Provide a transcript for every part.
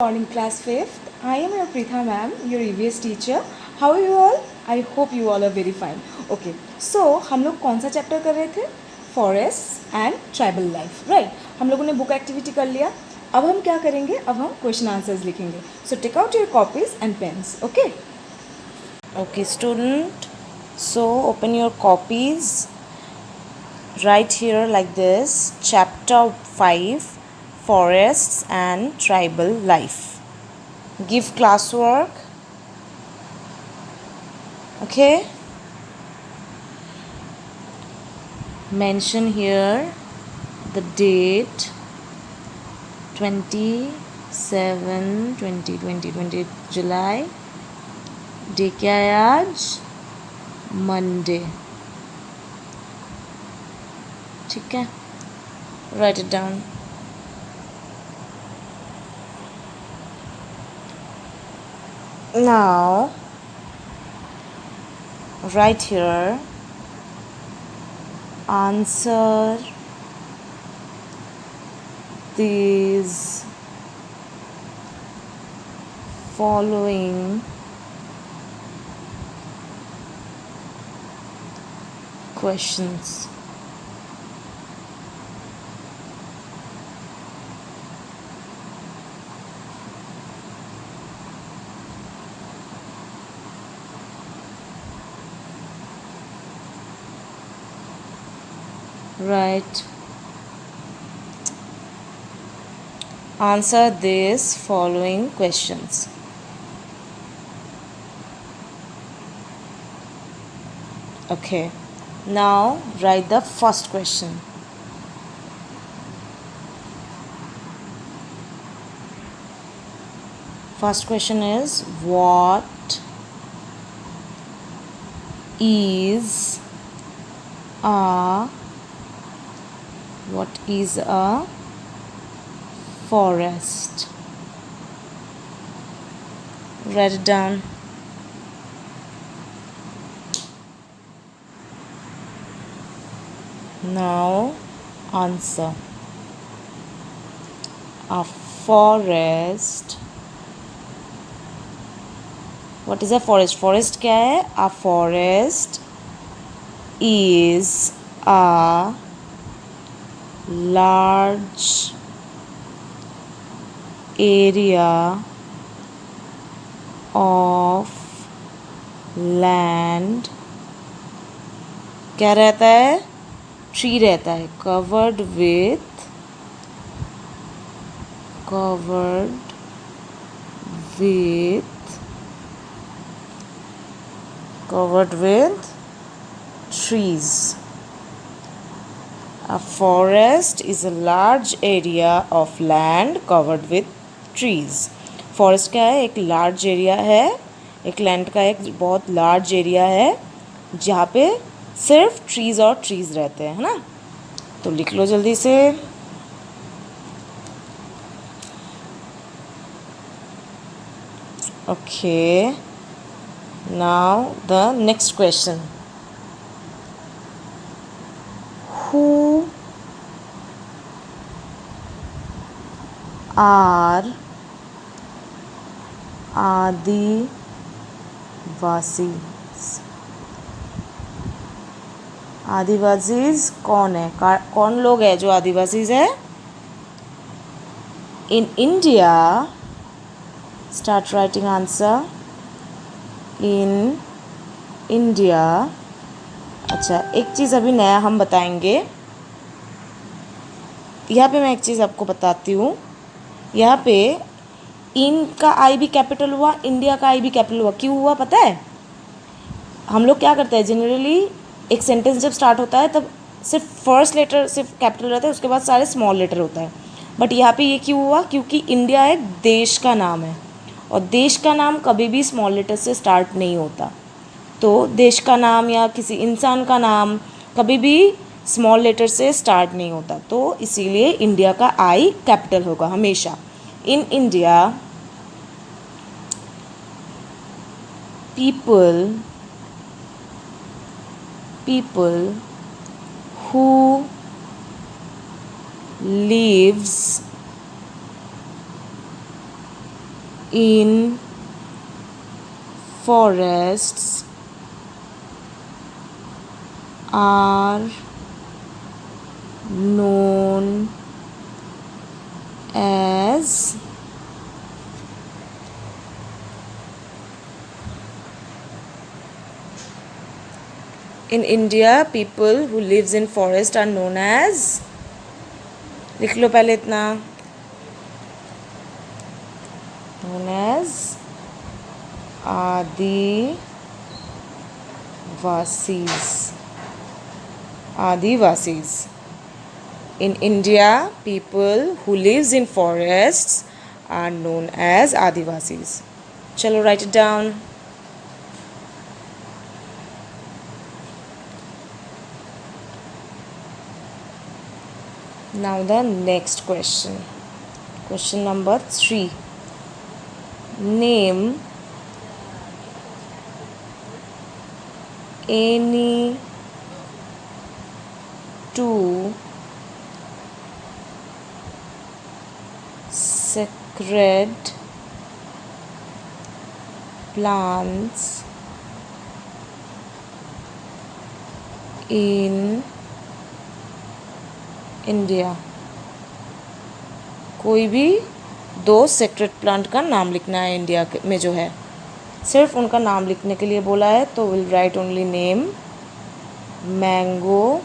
Morning class 5th. I am your Pritha ma'am, your EVS teacher. How are you all? I hope you all are very fine. Okay, so हम लोग कौन सा chapter कर रहे थे? Forest and tribal life, right? हम लोगों ने बुक एक्टिविटी कर लिया. अब हम क्या करेंगे? अब हम क्वेश्चन आंसर्स लिखेंगे. So take out your copies and pens. Okay? Okay, student. So open your copies. Right here like this. Chapter 5, Forests and Tribal Life. Give classwork. Okay. Mention here the date 27 20 July. Day क्या है आज? Monday. ठीक है, right it down. Now right here answer these following questions. Right. Answer these following questions. Okay. Now write the first question. First question is what is a forest? Write it down. Now answer. A forest. What is a forest? Forest क्या है? A forest is a large area of land. क्या रहता है? Tree रहता है. covered with trees. A forest is a large area of land covered with trees. Forest क्या है? एक लार्ज एरिया है, एक लैंड का एक बहुत लार्ज एरिया है जहाँ पे सिर्फ ट्रीज और ट्रीज रहते हैं, है ना? तो लिख लो जल्दी से. Okay. Now the next question. Who are Adivasis? Adivasis कौन है? कौन लोग है जो आदिवासीज है? In India. Start writing answer. In India. अच्छा, एक चीज़ अभी नया हम बताएंगे. यहाँ पे मैं एक चीज़ आपको बताती हूँ. यहाँ पे इन का आई भी कैपिटल हुआ, इंडिया का आई भी कैपिटल हुआ. क्यों हुआ पता है? हम लोग क्या करते हैं जनरली, एक सेंटेंस जब स्टार्ट होता है तब सिर्फ फर्स्ट लेटर सिर्फ कैपिटल रहता है, उसके बाद सारे स्मॉल लेटर होता है. बट यहाँ पे ये क्यों हुआ? क्योंकि इंडिया एक देश का नाम है और देश का नाम कभी भी स्मॉल लेटर से स्टार्ट नहीं होता. तो देश का नाम या किसी इंसान का नाम कभी भी स्मॉल लेटर से स्टार्ट नहीं होता, तो इसीलिए इंडिया का आई कैपिटल होगा हमेशा. In India people who lives in forests are known as in India people who lives in forest are known as लिख लो पहले इतना known as Adivasis. In India, people who lives in forests are known as Adivasis. Chalo, write it down. Now the next question. Question number 3. Name any two sacred plants in India. कोई भी 2 sacred plant का नाम लिखना है India में जो है. सिर्फ उनका नाम लिखने के लिए बोला है तो will write only name. Mango,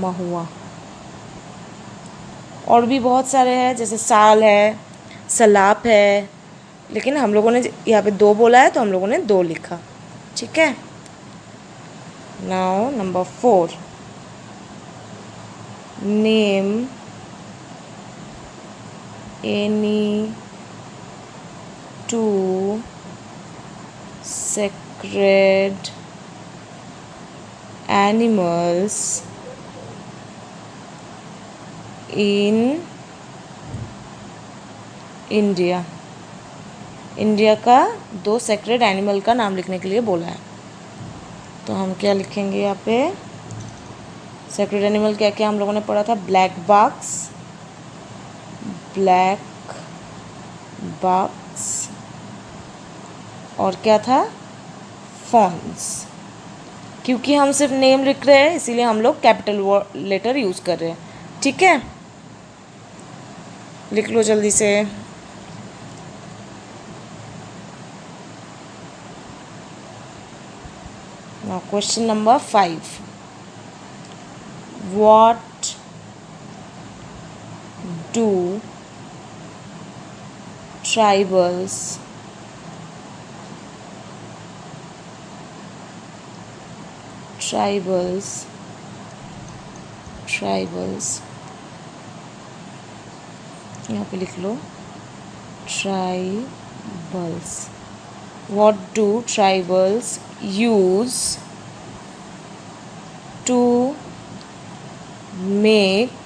mahua. और भी बहुत सारे हैं जैसे साल है, सलाप है, लेकिन हम लोगों ने यहाँ पे 2 बोला है तो हम लोगों ने 2 लिखा. ठीक है. Now number 4. Name any two sacred animals in India. India का 2 सेक्रेड एनिमल का नाम लिखने के लिए बोला है. तो हम क्या लिखेंगे यहाँ पे? सेक्रेड एनिमल क्या क्या हम लोगों ने पढ़ा था? ब्लैक बक्स और क्या था? फॉन्स. क्योंकि हम सिर्फ नेम लिख रहे हैं इसीलिए हम लोग कैपिटल लेटर यूज़ कर रहे हैं. ठीक है, लिख लो जल्दी से. Now question number 5. What do tribals यहाँ पे लिख लो tribals. What do tribals use to make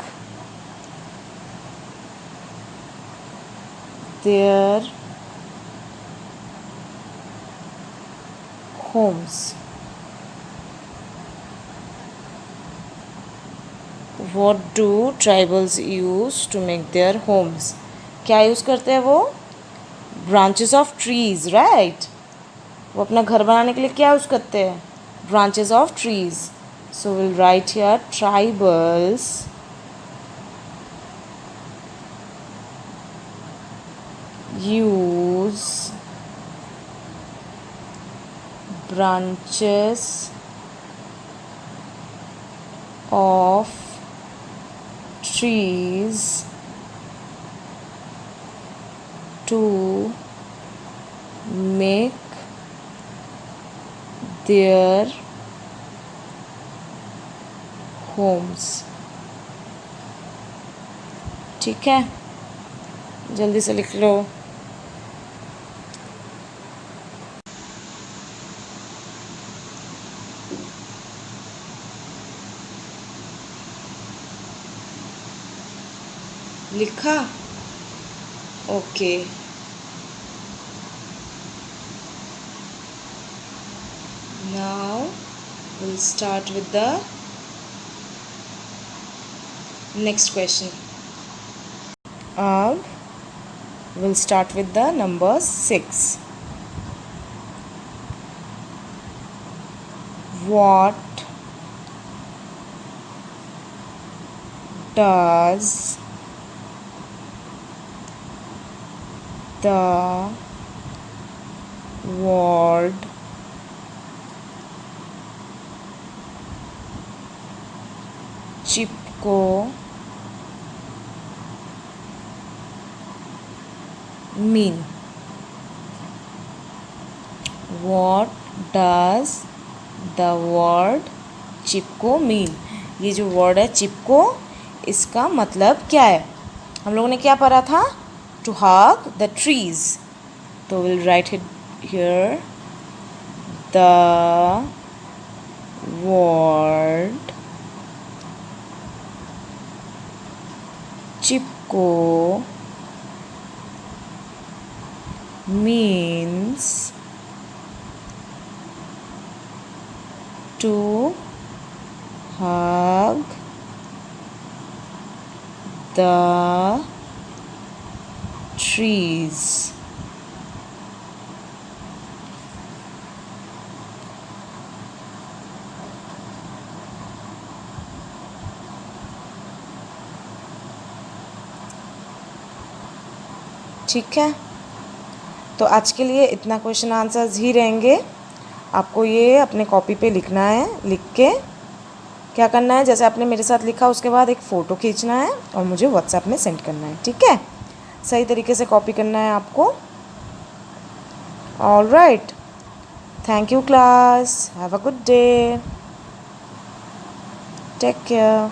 their homes? What do tribals use to make their homes? क्या यूज़ करते हैं वो? Branches of trees, right. वो अपना घर बनाने के लिए क्या यूज़ करते हैं? Branches of trees. So will write here tribals use branches of trees to make their homes. ठीक है, जल्दी से लिख लो. लिखा? Okay. Now we'll start with the next question. अब We'll start with the number 6. What does the word Chipko mean? What does the word Chipko mean? ये जो word है चिपको, इसका मतलब क्या है? हम लोगों ने क्या पढ़ा था? To hug the trees. तो we'll write it here. The word Chipko means to hug the trees. ठीक है, तो आज के लिए इतना क्वेश्चन आंसर्स ही रहेंगे. आपको ये अपने कॉपी पे लिखना है. लिख के क्या करना है, जैसे आपने मेरे साथ लिखा उसके बाद एक फ़ोटो खींचना है और मुझे व्हाट्सएप में सेंड करना है. ठीक है, सही तरीके से कॉपी करना है आपको. All right, thank you class. Have a good day. Take care.